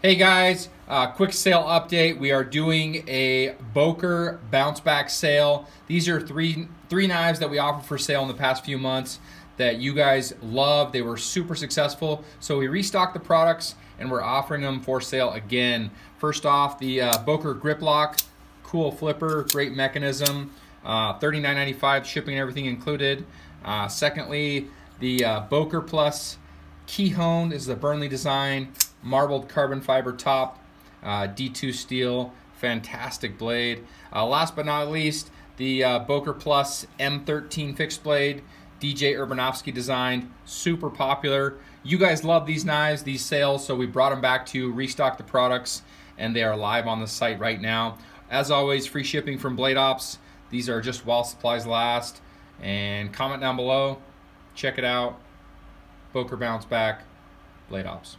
Hey guys, quick sale update. We are doing a Boker bounce back sale. These are three knives that we offered for sale in the past few months that you guys love. They were super successful. So we restocked the products and we're offering them for sale again. First off, the Boker grip lock, cool flipper, great mechanism, $39.95 shipping and everything included. Secondly, the Boker Plus Keyhone. This is a Burnley design, marbled carbon fiber top, D2 steel, fantastic blade. Last but not least, the Boker Plus M13 fixed blade, DJ Urbanovsky designed, super popular. You guys love these knives, these sales, so we brought them back to you, restock the products, and they are live on the site right now. As always, free shipping from Blade Ops. These are just while supplies last. And comment down below, check it out. Boker bounce back, Blade Ops.